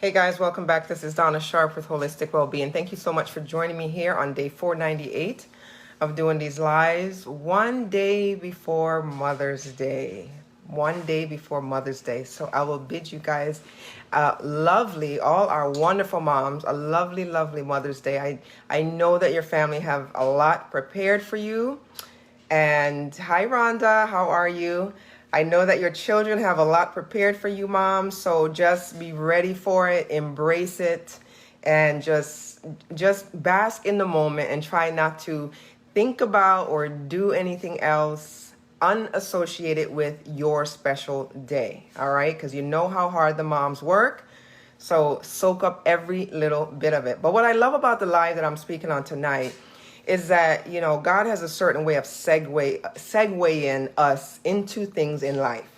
Hey guys, welcome back. This is Donna Sharp with Holistic Wellbeing. Thank you so much for joining me here on day 498 of doing these lives one day before Mother's Day. One day before Mother's Day. So I will bid you guys all our wonderful moms, a lovely, lovely Mother's Day. I know that your family have a lot prepared for you. And hi, Rhonda, how are you? I know that your children have a lot prepared for you, Mom, so just be ready for it, embrace it, and just bask in the moment and try not to think about or do anything else unassociated with your special day, all right? Because you know how hard the moms work, so soak up every little bit of it. But what I love about the live that I'm speaking on tonight is that, you know, God has a certain way of segueing us into things in life.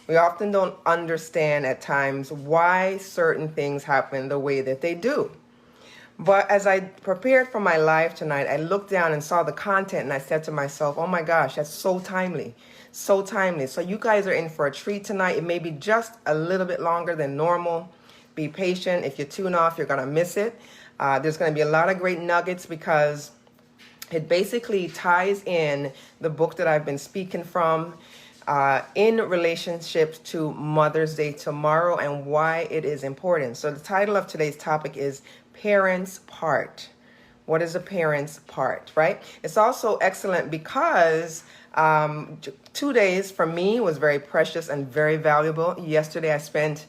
We often don't understand at times why certain things happen the way that they do. But as I prepared for my live tonight, I looked down and saw the content and I said to myself, oh my gosh, that's so timely, so timely. So you guys are in for a treat tonight. It may be just a little bit longer than normal. Be patient. If you tune off, you're going to miss it. There's going to be a lot of great nuggets because it basically ties in the book that I've been speaking from in relationships to Mother's Day tomorrow and why it is important. So the title of today's topic is Parents' Part. What is a parent's part, right? It's also excellent because 2 days for me was very precious and very valuable. Yesterday I spent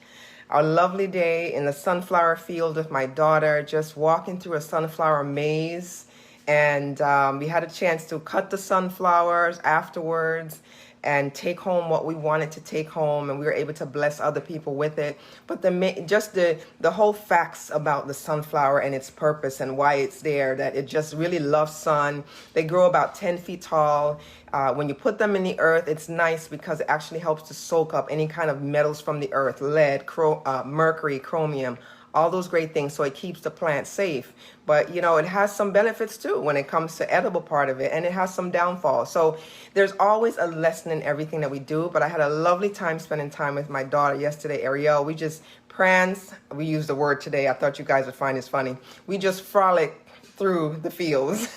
a lovely day in the sunflower field with my daughter, just walking through a sunflower maze. And we had a chance to cut the sunflowers afterwards and take home what we wanted to take home, and we were able to bless other people with it. But the whole facts about the sunflower and its purpose and why it's there, that it just really loves sun. They grow about 10 feet tall. When you put them in the earth, it's nice because it actually helps to soak up any kind of metals from the earth, lead, mercury, chromium, all those great things, so it keeps the plant safe. But, you know, it has some benefits too when it comes to edible part of it, and it has some downfalls. So there's always a lesson in everything that we do. But I had a lovely time spending time with my daughter yesterday, Ariel. We just pranced. We used the word today. I thought you guys would find this funny. We just frolicked through the fields.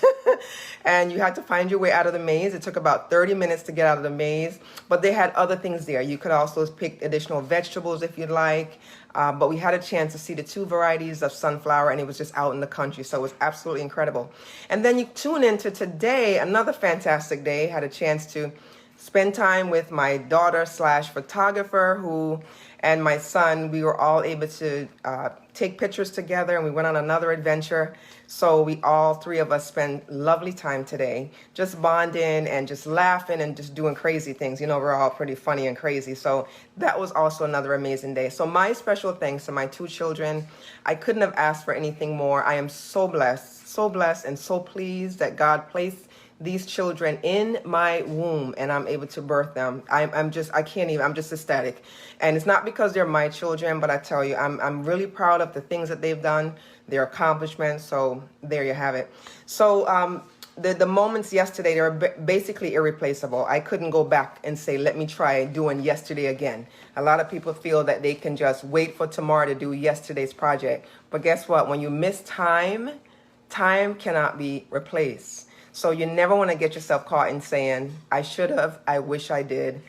And you had to find your way out of the maze. It took about 30 minutes to get out of the maze, but they had other things there. You could also pick additional vegetables if you'd like, but we had a chance to see the 2 varieties of sunflower, and it was just out in the country, so it was absolutely incredible. And then you tune into today, another fantastic day. Had a chance to spend time with my daughter / photographer and my son. We were all able to take pictures together, and we went on another adventure. So we all 3 of us spent lovely time today, just bonding and just laughing and just doing crazy things. You know, we're all pretty funny and crazy. So that was also another amazing day. So my special thanks to my 2 children. I couldn't have asked for anything more. I am so blessed and so pleased that God placed these children in my womb and I'm able to birth them. I'm just ecstatic. And it's not because they're my children, but I tell you, I'm really proud of the things that they've done, their accomplishments. So there you have it. So the moments yesterday, they were basically irreplaceable. I couldn't go back and say, let me try doing yesterday again. A lot of people feel that they can just wait for tomorrow to do yesterday's project. But guess what? When you miss time, time cannot be replaced. So you never want to get yourself caught in saying, I should have, I wish I did,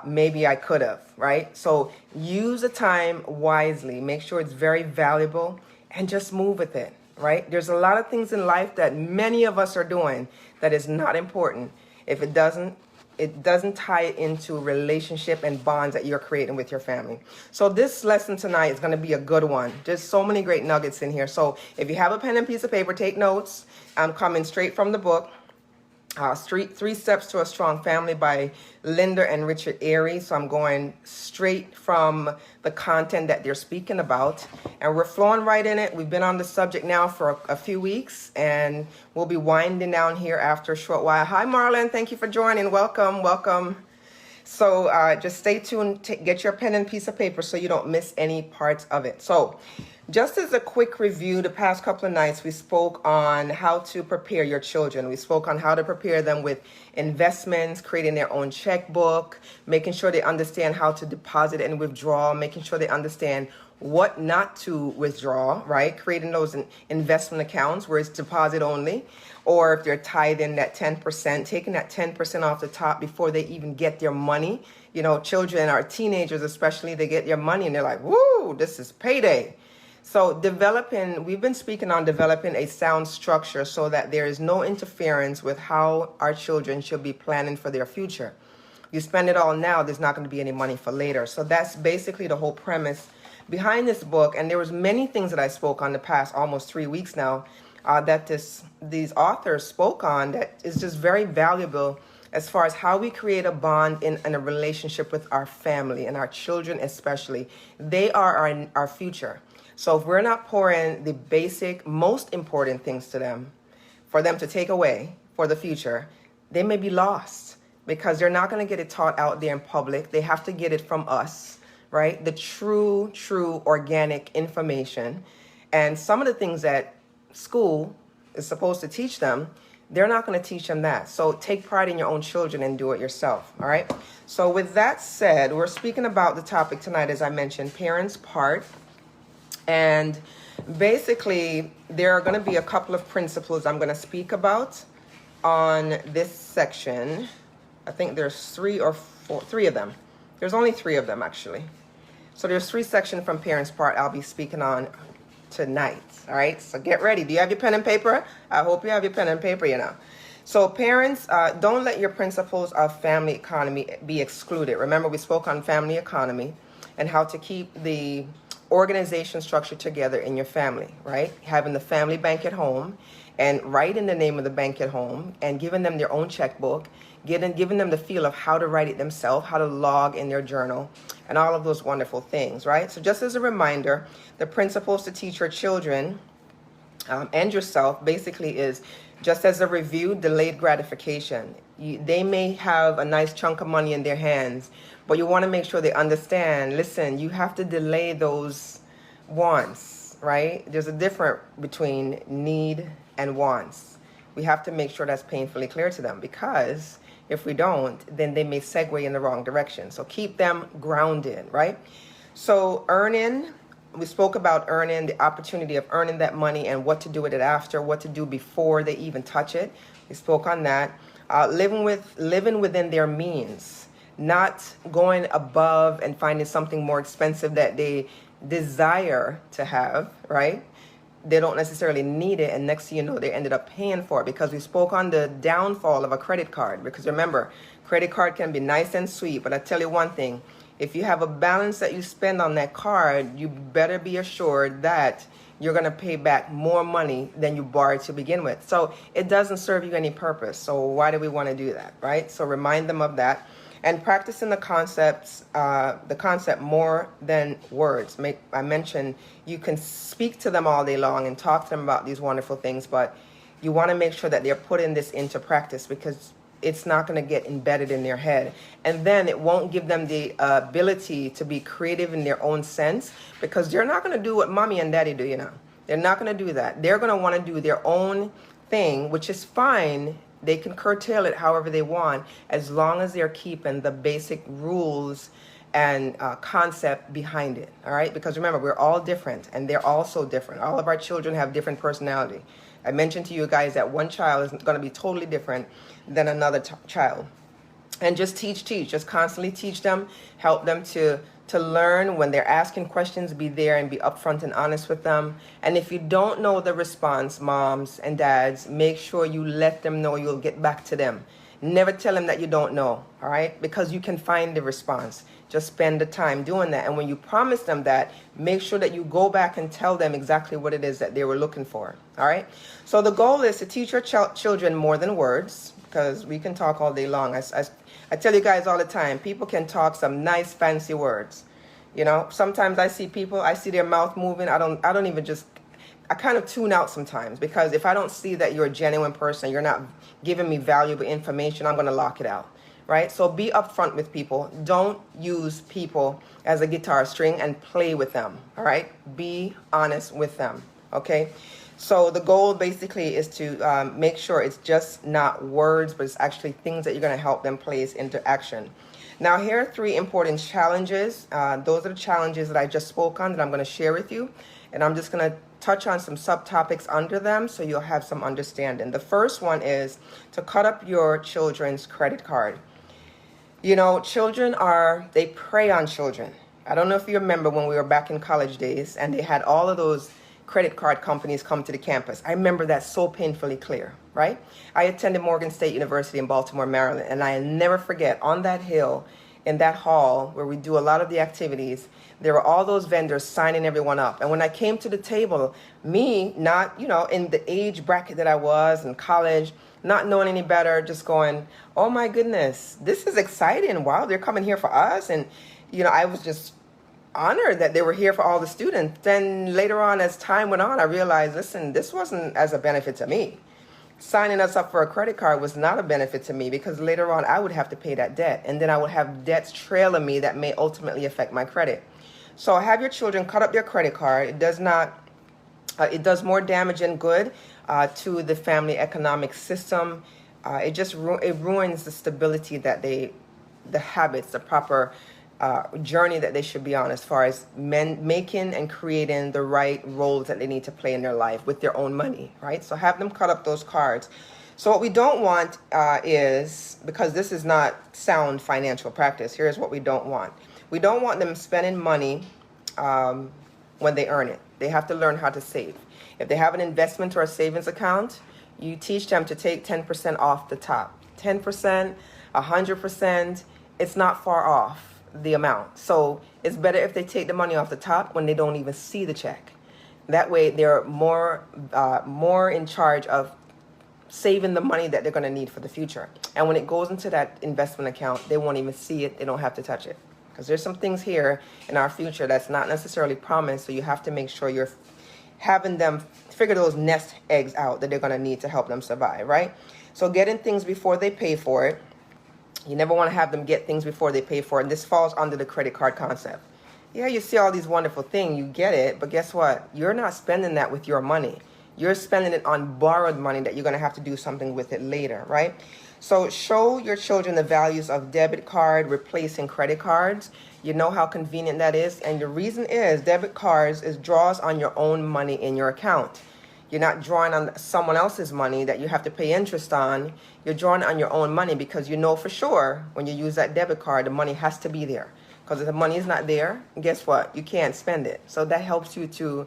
maybe I could have, right? So use the time wisely. Make sure it's very valuable and just move with it, right? There's a lot of things in life that many of us are doing that is not important if it doesn't tie into relationship and bonds that you're creating with your family. So this lesson tonight is going to be a good one. There's so many great nuggets in here. So if you have a pen and piece of paper, take notes. I'm coming straight from the book, 3 Steps to a Strong Family by Linda and Richard Airy. So I'm going straight from the content that they're speaking about, and we're flowing right in it. We've been on the subject now for a few weeks, and we'll be winding down here after a short while. Hi, Marlon. Thank you for joining. Welcome. So just stay tuned. Get your pen and piece of paper so you don't miss any parts of it. So Just as a quick review, the past couple of nights we spoke on how to prepare your children. We spoke on how to prepare them with investments, creating their own checkbook, making sure they understand how to deposit and withdraw, making sure they understand what not to withdraw, right? Creating those investment accounts where it's deposit only, or if they're tithing that 10%, taking that 10% off the top before they even get their money. You know, children, our teenagers especially, they get their money and they're like, woo, this is payday. So we've been speaking on developing a sound structure so that there is no interference with how our children should be planning for their future. You spend it all now, there's not going to be any money for later. So that's basically the whole premise behind this book. And there was many things that I spoke on the past almost 3 weeks now that these authors spoke on that is just very valuable as far as how we create a bond in a relationship with our family and our children especially. They are our future. So if we're not pouring the basic, most important things to them, for them to take away for the future, they may be lost because they're not going to get it taught out there in public. They have to get it from us, right? The true, organic information. And some of the things that school is supposed to teach them, they're not going to teach them that. So take pride in your own children and do it yourself, all right? So with that said, we're speaking about the topic tonight, as I mentioned, parents' part. And basically, there are going to be a couple of principles I'm going to speak about on this section. I think there's three of them. There's only 3 of them, actually. So there's 3 sections from parents' part I'll be speaking on tonight. All right, so get ready. Do you have your pen and paper? I hope you have your pen and paper, you know. So parents, don't let your principles of family economy be excluded. Remember, we spoke on family economy and how to keep the organization structure together in your family, right? Having the family bank at home and writing the name of the bank at home and giving them their own checkbook, giving them the feel of how to write it themselves, how to log in their journal, and all of those wonderful things, right? So just as a reminder, the principles to teach your children and yourself basically is just as a review, delayed gratification. They may have a nice chunk of money in their hands, but you want to make sure they understand, listen, you have to delay those wants, right? There's a difference between need and wants. We have to make sure that's painfully clear to them, because if we don't, then they may segue in the wrong direction. So keep them grounded, right? So earning, we spoke about earning, the opportunity of earning that money and what to do with it after, what to do before they even touch it. We spoke on that. Living within their means, not going above and finding something more expensive that they desire to have, right? They don't necessarily need it, and next thing you know, they ended up paying for it, because we spoke on the downfall of a credit card. Because remember, credit card can be nice and sweet, but I tell you one thing, if you have a balance that you spend on that card, you better be assured that you're going to pay back more money than you borrowed to begin with. So it doesn't serve you any purpose. So why do we want to do that, right? So remind them of that. And practicing the concept more than words. I mentioned you can speak to them all day long and talk to them about these wonderful things, but you want to make sure that they're putting this into practice, because it's not going to get embedded in their head. And then it won't give them the ability to be creative in their own sense, because they're not going to do what mommy and daddy do, you know. They're not going to do that. They're going to want to do their own thing, which is fine. They can curtail it however they want, as long as they're keeping the basic rules and concept behind it, all right? Because remember, we're all different, and they're also different. All of our children have different personality. I mentioned to you guys that one child is going to be totally different than another child. And just teach, just constantly teach them, help them to learn. When they're asking questions, be there and be upfront and honest with them. And if you don't know the response, moms and dads, make sure you let them know. You'll get back to them. Never tell them that you don't know, all right? Because you can find the response. Just spend the time doing that. And when you promise them that, make sure that you go back and tell them exactly what it is that they were looking for, all right? So the goal is to teach your children more than words, because we can talk all day long. I tell you guys all the time, people can talk some nice fancy words. You know, sometimes I see people, I see their mouth moving. I kind of tune out sometimes, because if I don't see that you're a genuine person, you're not giving me valuable information, I'm going to lock it out, right? So be upfront with people. Don't use people as a guitar string and play with them, all right? Be honest with them, okay? So the goal basically is to make sure it's just not words, but it's actually things that you're going to help them place into action. Now, here are 3 important challenges. Those are the challenges that I just spoke on that I'm going to share with you. And I'm just going to touch on some subtopics under them so you'll have some understanding. The first one is to cut up your children's credit card. You know, they prey on children. I don't know if you remember when we were back in college days and they had all of those credit card companies come to the campus. I remember that so painfully clear, right? I attended Morgan State University in Baltimore, Maryland, and I'll never forget on that hill, in that hall where we do a lot of the activities, there were all those vendors signing everyone up. And when I came to the table, me, not, in the age bracket that I was in college, not knowing any better, just going, oh my goodness, this is exciting. Wow, they're coming here for us. And, I was just honored that they were here for all the students. Then later on, as time went on, I realized, listen, this wasn't as a benefit to me. Signing us up for a credit card was not a benefit to me because later on I would have to pay that debt. And then I would have debts trailing me that may ultimately affect my credit. So have your children cut up their credit card. It does more damage than good to the family economic system. It ruins the stability that the habits, the proper journey that they should be on as far as men making and creating the right roles that they need to play in their life with their own money, right? So have them cut up those cards. So what we don't want is, because this is not sound financial practice, here's what we don't want. We don't want them spending money when they earn it. They have to learn how to save. If they have an investment or a savings account, you teach them to take 10% off the top. 10%, 100%, it's not far off the amount. So it's better if they take the money off the top when they don't even see the check. That way they're more in charge of saving the money that they're going to need for the future. And when it goes into that investment account, they won't even see it. They don't have to touch it. Because there's some things here in our future that's not necessarily promised. So you have to make sure you're having them figure those nest eggs out that they're going to need to help them survive, right? So getting things before they pay for it. You never want to have them get things before they pay for it. And this falls under the credit card concept. Yeah, you see all these wonderful things, you get it, but guess what? You're not spending that with your money. You're spending it on borrowed money that you're going to have to do something with it later, right? So show your children the values of debit card replacing credit cards. You know how convenient that is. And the reason is debit cards draws on your own money in your account. You're not drawing on someone else's money that you have to pay interest on. You're drawing on your own money because you know for sure when you use that debit card, the money has to be there. Because if the money is not there, guess what? You can't spend it. So that helps you to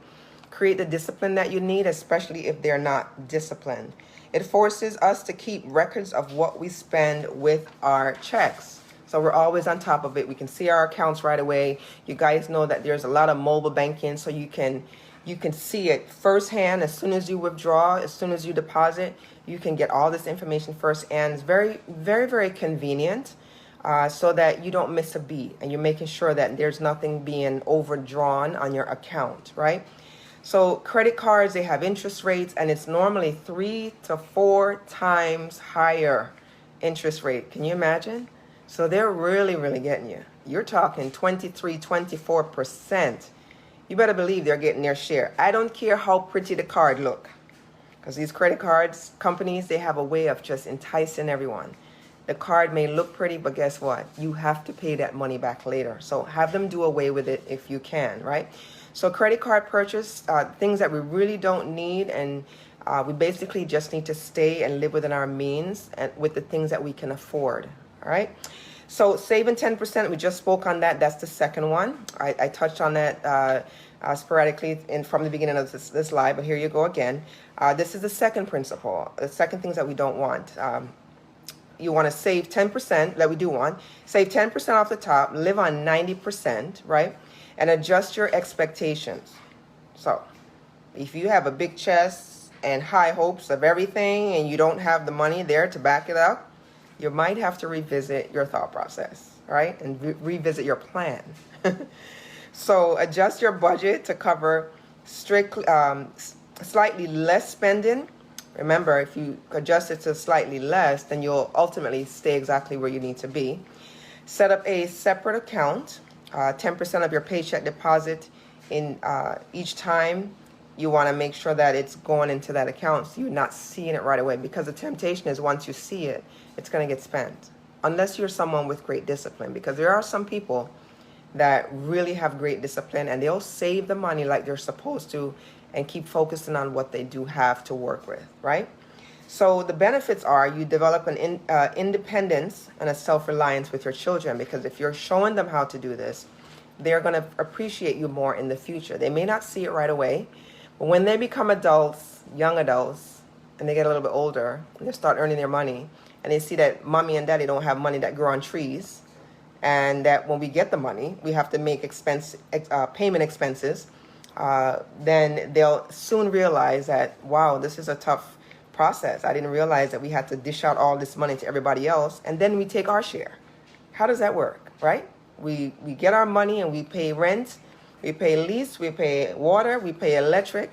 create the discipline that you need, especially if they're not disciplined. It forces us to keep records of what we spend with our checks. So we're always on top of it. We can see our accounts right away. You guys know that there's a lot of mobile banking, so you can see it firsthand as soon as you withdraw, as soon as you deposit. You can get all this information first, and it's very, very, very convenient so that you don't miss a beat, and you're making sure that there's nothing being overdrawn on your account, right? So credit cards, they have interest rates, and it's normally 3 to 4 times higher interest rate. Can you imagine? So they're really, really getting you. You're talking 23, 24%. You better believe they're getting their share. I don't care how pretty the card look, because these credit cards companies, they have a way of just enticing everyone. The card may look pretty, but guess what? You have to pay that money back later. So have them do away with it if you can, right? So credit card purchase, things that we really don't need, and we basically just need to stay and live within our means and with the things that we can afford, all right? So saving 10%, we just spoke on that. That's the second one. I touched on that sporadically from the beginning of this live, but here you go again. This is the second principle, the second things that we don't want. You want to save 10%, that we do want. Save 10% off the top, live on 90%, right? And adjust your expectations. So if you have a big chest and high hopes of everything and you don't have the money there to back it up, you might have to revisit your thought process, right? And revisit your plan. So adjust your budget to cover slightly less spending Remember, if you adjust it to slightly less, then you'll ultimately stay exactly where you need to be. Set up a separate account, 10% of your paycheck deposit in each time. You want to make sure that it's going into that account so you're not seeing it right away, because the temptation is once you see it, it's going to get spent. Unless you're someone with great discipline, because there are some people that really have great discipline and they'll save the money like they're supposed to and keep focusing on what they do have to work with, right? So the benefits are you develop an independence and a self-reliance with your children, because if you're showing them how to do this, they're going to appreciate you more in the future. They may not see it right away, but when they become adults, young adults, and they get a little bit older, and they start earning their money, and they see that mommy and daddy don't have money that grow on trees, and that when we get the money, we have to make payment expenses, then they'll soon realize that, wow, this is a tough process. I didn't realize that we had to dish out all this money to everybody else, and then we take our share. How does that work, right? We get our money and we pay rent, we pay lease, we pay water, we pay electric,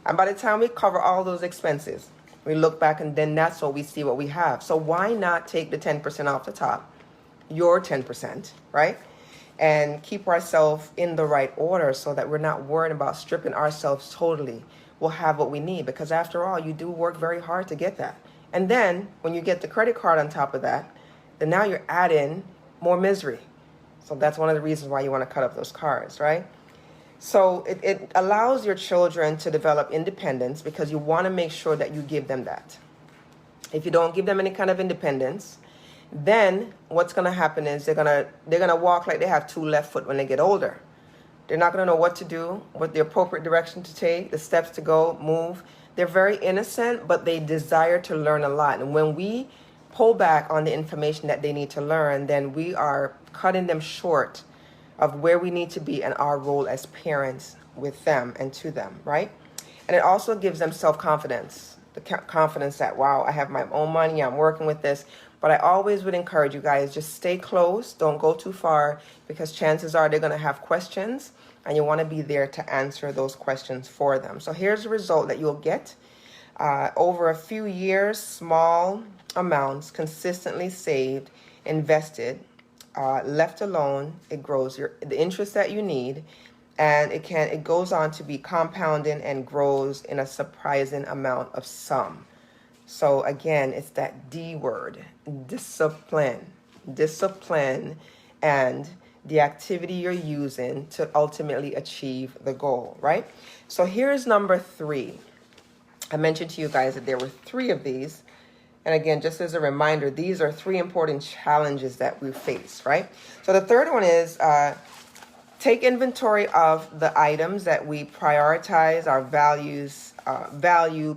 and by the time we cover all those expenses, we look back and then that's what we see what we have. So why not take the 10% off the top, your 10%, right? And keep ourselves in the right order so that we're not worried about stripping ourselves totally. We'll have what we need, because after all, you do work very hard to get that. And then when you get the credit card on top of that, then now you're adding more misery. So that's one of the reasons why you want to cut up those cards, right? So it allows your children to develop independence, because you want to make sure that you give them that. If you don't give them any kind of independence, then what's going to happen is they're gonna walk like they have two left foot when they get older. They're not going to know what to do, what the appropriate direction to take, the steps to go, move. They're very innocent, but they desire to learn a lot. And when we pull back on the information that they need to learn, then we are cutting them short of where we need to be in our role as parents with them and to them, right? And it also gives them self-confidence, the confidence that, wow, I have my own money, I'm working with this. But I always would encourage you guys, just stay close, don't go too far, because chances are they're going to have questions, and you want to be there to answer those questions for them. So here's the result that you'll get. Over a few years, small amounts consistently saved, invested, left alone, it grows the interest that you need, and it goes on to be compounding and grows in a surprising amount of sum. So again, it's that D word, discipline, and the activity you're using to ultimately achieve the goal, right? So here's number 3. I mentioned to you guys that there were 3 of these. And again, just as a reminder, these are 3 important challenges that we face, right? So the third one is take inventory of the items that we prioritize, our values,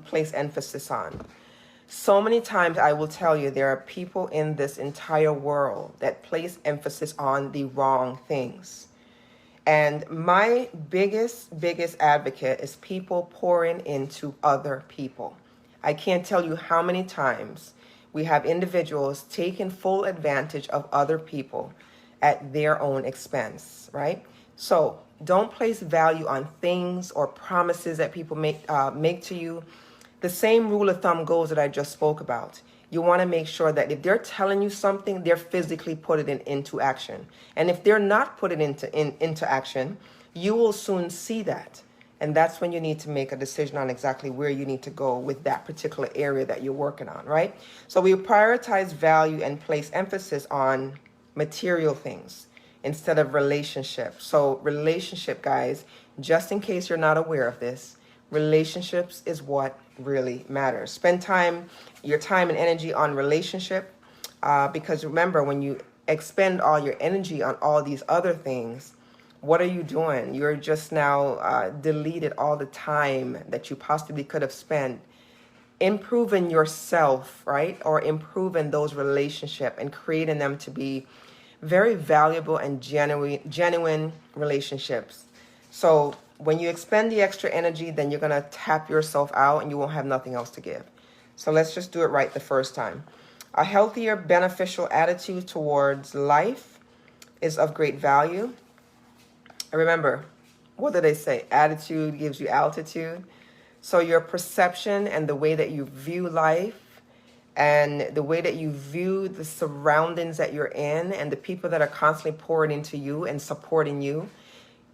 place emphasis on. So many times I will tell you there are people in this entire world that place emphasis on the wrong things. And my biggest advocate is people pouring into other people. I can't tell you how many times we have individuals taking full advantage of other people at their own expense, right? So don't place value on things or promises that people make to you. The same rule of thumb goes that I just spoke about. You want to make sure that if they're telling you something, they're physically putting it into action. And if they're not putting it into action, you will soon see that. And that's when you need to make a decision on exactly where you need to go with that particular area that you're working on, right? So we prioritize value and place emphasis on material things instead of relationships. So relationship, guys, just in case you're not aware of this, relationships is what really matters. Spend your time and energy on relationship, because remember, when you expend all your energy on all these other things, what are you doing? You're just now deleted all the time that you possibly could have spent improving yourself, right? Or improving those relationships and creating them to be very valuable and genuine relationships. So when you expend the extra energy, then you're going to tap yourself out and you won't have nothing else to give. So let's just do it right the first time. A healthier, beneficial attitude towards life is of great value. And remember, what do they say? Attitude gives you altitude. So your perception and the way that you view life and the way that you view the surroundings that you're in and the people that are constantly pouring into you and supporting you,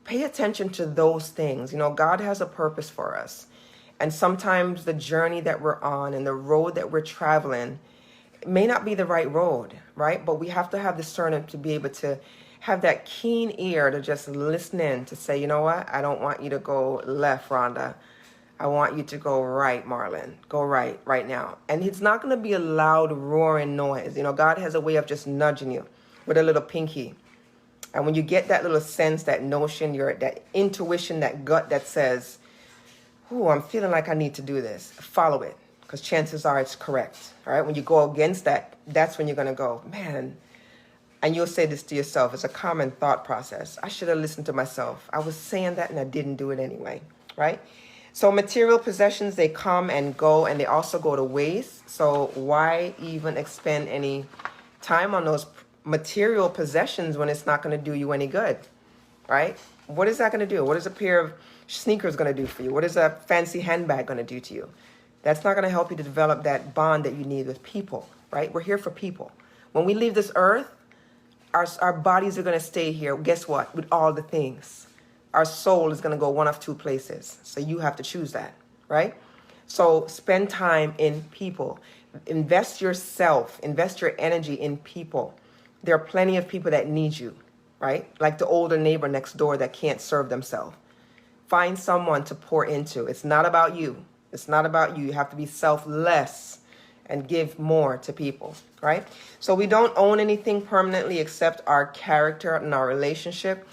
pay attention to those things. You know, God has a purpose for us. And sometimes the journey that we're on and the road that we're traveling may not be the right road, right? But we have to have discernment to be able to have that keen ear to just listen in, to say, you know what? I don't want you to go left, Rhonda. I want you to go right, Marlon. Go right now. And it's not going to be a loud roaring noise. You know, God has a way of just nudging you with a little pinky. And when you get that little sense, that notion, that intuition, that gut that says, "Ooh, I'm feeling like I need to do this," follow it, because chances are it's correct. All right. When you go against that, that's when you're going to go, man. And you'll say this to yourself. It's a common thought process. I should have listened to myself. I was saying that and I didn't do it anyway. Right. So material possessions, they come and go, and they also go to waste. So why even expend any time on those material possessions when it's not going to do you any good? Right? What is that going to do? What is a pair of sneakers going to do for you? What is a fancy handbag going to do to you? That's not going to help you to develop that bond that you need with people, right? We're here for people. When we leave this earth, our bodies are going to stay here. Guess what? With all the things. Our soul is going to go one of two places. So you have to choose that, right? So spend time in people. Invest yourself. Invest your energy in people. There are plenty of people that need you, right? Like the older neighbor next door that can't serve themselves. Find someone to pour into. It's not about you. It's not about you. You have to be selfless and give more to people, right? So we don't own anything permanently except our character and our relationship.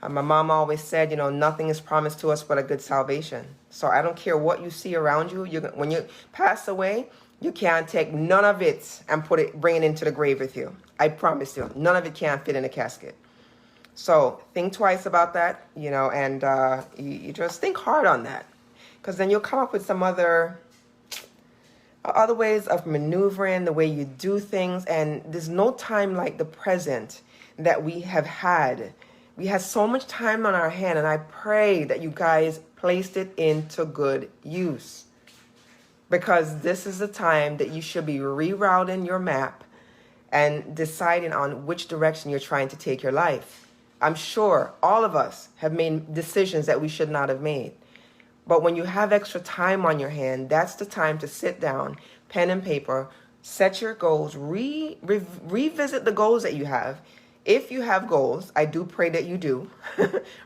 My mom always said, you know, nothing is promised to us but a good salvation. So I don't care what you see around you. When you pass away, you can't take none of it and bring it into the grave with you. I promise you, none of it can fit in a casket. So think twice about that, you know, and you just think hard on that, because then you'll come up with some other ways of maneuvering the way you do things. And there's no time like the present that we have had. We had so much time on our hand, and I pray that you guys placed it into good use, because this is the time that you should be rerouting your map and deciding on which direction you're trying to take your life. I'm sure all of us have made decisions that we should not have made. But when you have extra time on your hand, that's the time to sit down, pen and paper, set your goals, revisit the goals that you have. If you have goals, I do pray that you do,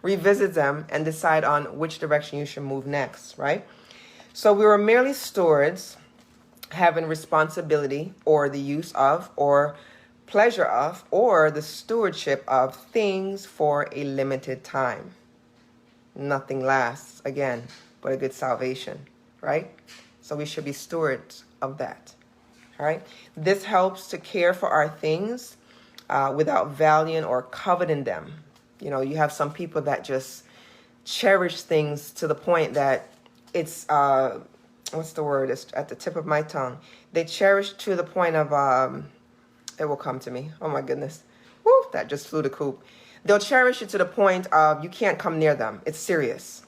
revisit them and decide on which direction you should move next, right? So we were merely stewards, having responsibility or the use of or pleasure of or the stewardship of things for a limited time. Nothing lasts, again, but a good salvation, right? So we should be stewards of that, all right? This helps to care for our things without valuing or coveting them. You know, you have some people that just cherish things to the point that it's, what's the word? It's at the tip of my tongue. They cherish to the point of, it will come to me. Oh my goodness. Woo, that just flew the coop. They'll cherish it to the point of you can't come near them. It's serious.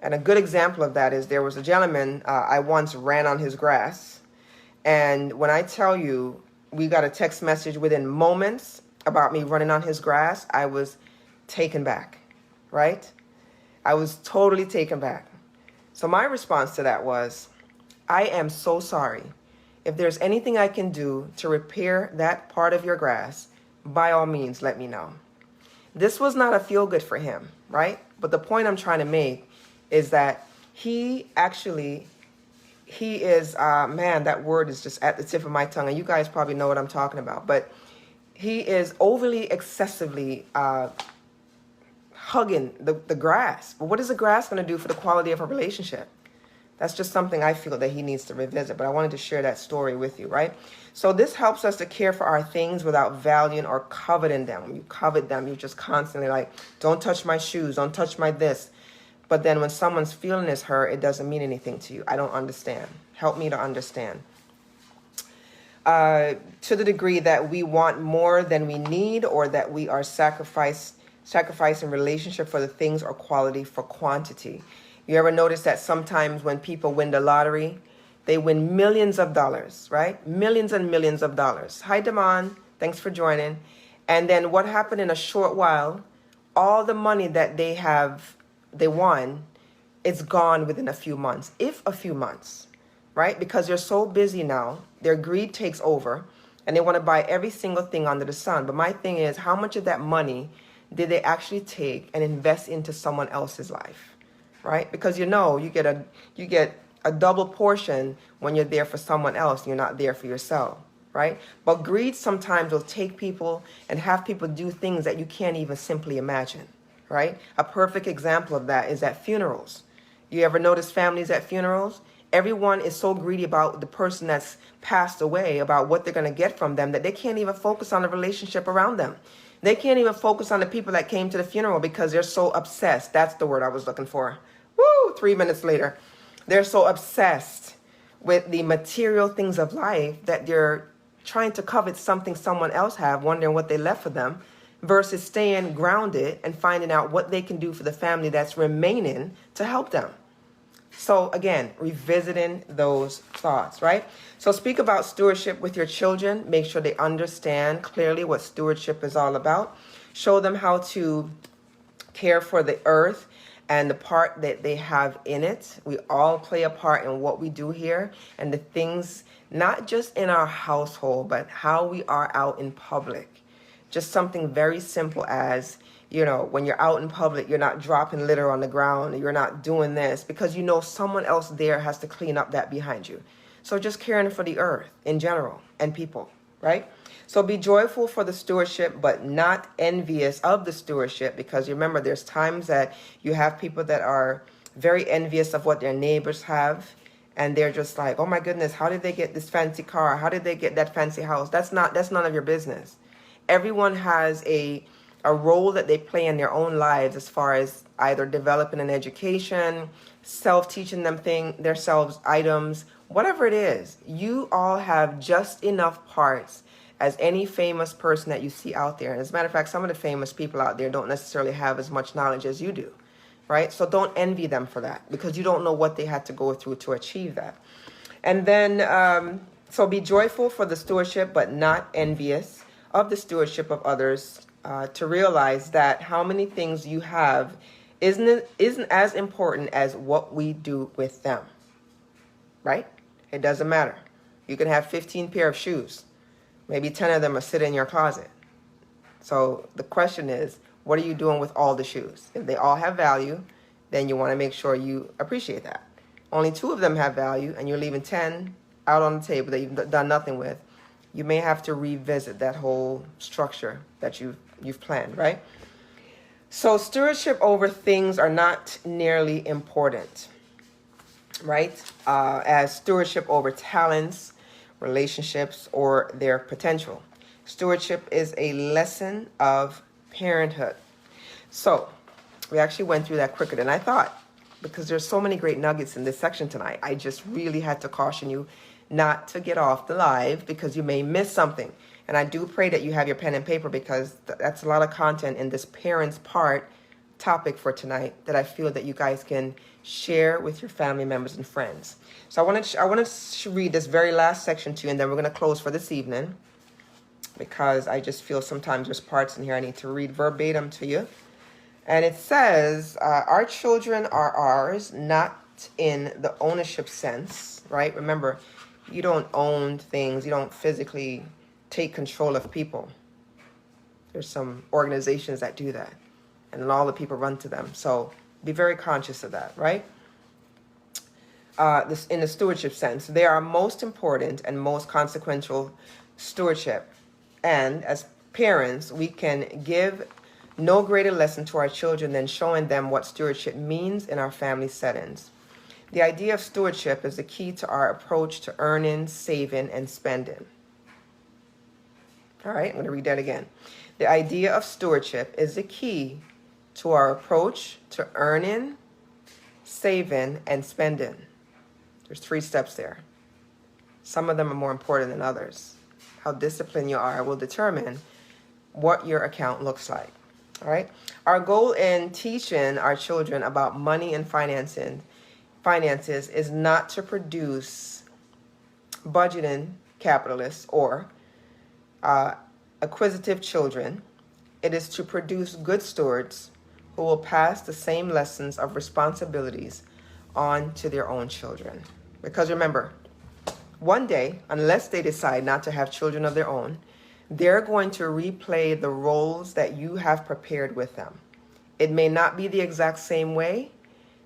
And a good example of that is there was a gentleman I once ran on his grass. And when I tell you, we got a text message within moments about me running on his grass, I was taken back, right? I was totally taken back. So my response to that was, I am so sorry. If there's anything I can do to repair that part of your grass, by all means, let me know. This was not a feel good for him, right? But the point I'm trying to make is that he is, man, that word is just at the tip of my tongue, and you guys probably know what I'm talking about, but he is overly, excessively hugging the grass. But what is the grass going to do for the quality of a relationship? That's just something I feel that he needs to revisit, but I wanted to share that story with you, right? So this helps us to care for our things without valuing or coveting them. When you covet them, you're just constantly like, don't touch my shoes, don't touch my this. But then when someone's feeling is hurt, it doesn't mean anything to you. I don't understand. Help me to understand. To the degree that we want more than we need, or that we are sacrificing relationship for the things or quality for quantity. You ever notice that sometimes when people win the lottery, they win millions of dollars, right? Millions and millions of dollars. Hi, Damon. Thanks for joining. And then what happened in a short while, all the money that they won, it's gone within a few months, if a few months, right? Because they're so busy now, their greed takes over, and they want to buy every single thing under the sun. But my thing is, how much of that money did they actually take and invest into someone else's life, right? Because you get a double portion when you're there for someone else and you're not there for yourself, right? But greed sometimes will take people and have people do things that you can't even simply imagine, right? A perfect example of that is at funerals. You ever notice families at funerals? Everyone is so greedy about the person that's passed away, about what they're going to get from them, that they can't even focus on the relationship around them. They can't even focus on the people that came to the funeral because they're so obsessed. That's the word I was looking for. Woo, 3 minutes later. They're so obsessed with the material things of life that they're trying to covet something someone else have, wondering what they left for them, versus staying grounded and finding out what they can do for the family that's remaining to help them. So again, revisiting those thoughts, right? So speak about stewardship with your children. Make sure they understand clearly what stewardship is all about. Show them how to care for the earth and the part that they have in it. We all play a part in what we do here and the things, not just in our household, but how we are out in public. Just something very simple as, when you're out in public, you're not dropping litter on the ground. You're not doing this because someone else there has to clean up that behind you. So just caring for the earth in general and people, right? So be joyful for the stewardship, but not envious of the stewardship, because remember, there's times that you have people that are very envious of what their neighbors have. And they're just like, oh my goodness, how did they get this fancy car? How did they get that fancy house? That's none of your business. Everyone has a role that they play in their own lives as far as either developing an education, self-teaching themselves items, whatever it is. You all have just enough parts as any famous person that you see out there. And as a matter of fact, some of the famous people out there don't necessarily have as much knowledge as you do, right? So don't envy them for that, because you don't know what they had to go through to achieve that. And then, so be joyful for the stewardship, but not envious of the stewardship of others, to realize that how many things you have isn't as important as what we do with them, right? It doesn't matter. You can have 15 pair of shoes. Maybe 10 of them are sitting in your closet. So the question is, what are you doing with all the shoes? If they all have value, then you want to make sure you appreciate that. Only 2 of them have value, and you're leaving 10 out on the table that you've done nothing with. You may have to revisit that whole structure that you've planned, right? So stewardship over things are not nearly important, right? As stewardship over talents, relationships, or their potential. Stewardship is a lesson of parenthood. So we actually went through that quicker than I thought, because there's so many great nuggets in this section tonight. I just really had to caution you not to get off the live, because you may miss something. And I do pray that you have your pen and paper, because that's a lot of content in this parents part topic for tonight that I feel that you guys can share with your family members and friends. So I want to read this very last section to you, and then we're going to close for this evening, because I just feel sometimes there's parts in here I need to read verbatim to you. And it says, our children are ours, not in the ownership sense, right? Remember, you don't own things. You don't physically take control of people. There's some organizations that do that, and all the people run to them. So be very conscious of that, right? This in the stewardship sense, they are most important and most consequential stewardship. And as parents, we can give no greater lesson to our children than showing them what stewardship means in our family settings. The idea of stewardship is the key to our approach to earning, saving, and spending. All right, I'm going to read that again. The idea of stewardship is the key to our approach to earning, saving, and spending. There's 3 steps there. Some of them are more important than others. How disciplined you are will determine what your account looks like. All right. Our goal in teaching our children about money and finances is not to produce budgeting capitalists or acquisitive children. It is to produce good stewards who will pass the same lessons of responsibilities on to their own children. Because remember, one day, unless they decide not to have children of their own, they're going to replay the roles that you have prepared with them. It may not be the exact same way,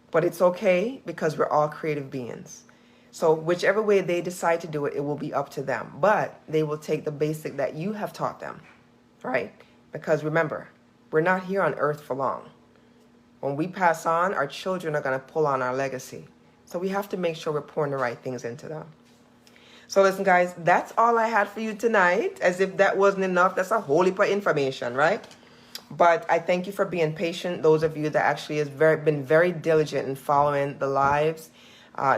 but it's okay because we're all creative beings. So whichever way they decide to do it, it will be up to them. But they will take the basic that you have taught them, right? Because remember, we're not here on earth for long. When we pass on, our children are going to pull on our legacy. So we have to make sure we're pouring the right things into them. So listen, guys, that's all I had for you tonight. As if that wasn't enough, that's a whole heap of information, right? But I thank you for being patient. Those of you that actually has been very diligent in following the lives.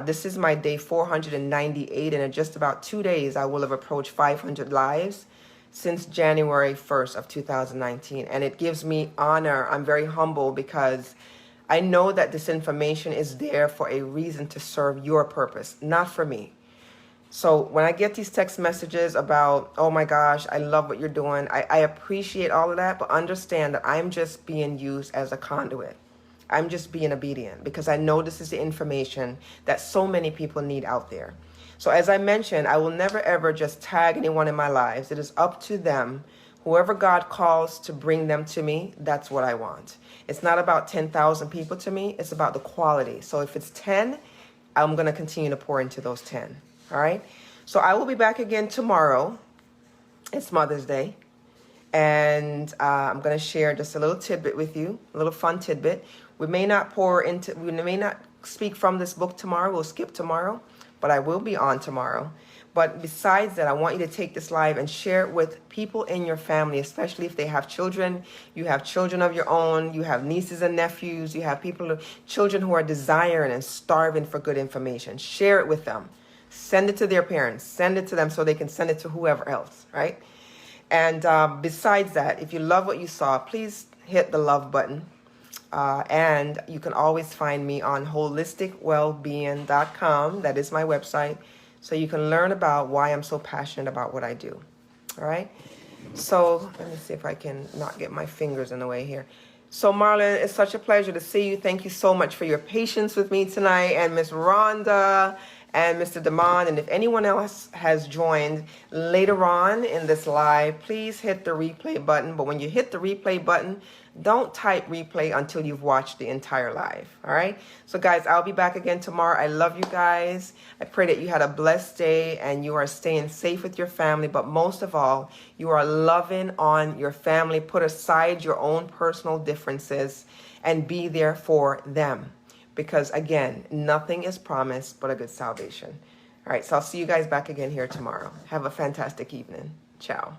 This is my day 498, and in just about 2 days, I will have approached 500 lives since January 1st of 2019. And it gives me honor. I'm very humble because I know that this information is there for a reason to serve your purpose, not for me. So when I get these text messages about, oh my gosh, I love what you're doing, I appreciate all of that, but understand that I'm just being used as a conduit. I'm just being obedient because I know this is the information that so many people need out there. So as I mentioned, I will never ever just tag anyone in my lives. It is up to them. Whoever God calls to bring them to me, that's what I want. It's not about 10,000 people to me. It's about the quality. So if it's 10, I'm going to continue to pour into those 10. All right. So I will be back again tomorrow. It's Mother's Day. And I'm going to share just a little tidbit with you, a little fun tidbit. We may not speak from this book tomorrow. We'll skip tomorrow, but I will be on tomorrow. But besides that, I want you to take this live and share it with people in your family, especially if they have children. You have children of your own. You have nieces and nephews. You have children who are desiring and starving for good information. Share it with them. Send it to their parents. Send it to them so they can send it to whoever else, right? And besides that, if you love what you saw, please hit the love button. And you can always find me on holisticwellbeing.com. That is my website. So you can learn about why I'm so passionate about what I do. All right. So let me see if I can not get my fingers in the way here. So Marlon, it's such a pleasure to see you. Thank you so much for your patience with me tonight. And Miss Rhonda and Mr. Damon, and if anyone else has joined later on in this live, please hit the replay button. But when you hit the replay button, don't type replay until you've watched the entire live. All right. So guys, I'll be back again tomorrow. I love you guys. I pray that you had a blessed day and you are staying safe with your family. But most of all, you are loving on your family. Put aside your own personal differences and be there for them. Because again, nothing is promised but a good salvation. All right. So I'll see you guys back again here tomorrow. Have a fantastic evening. Ciao.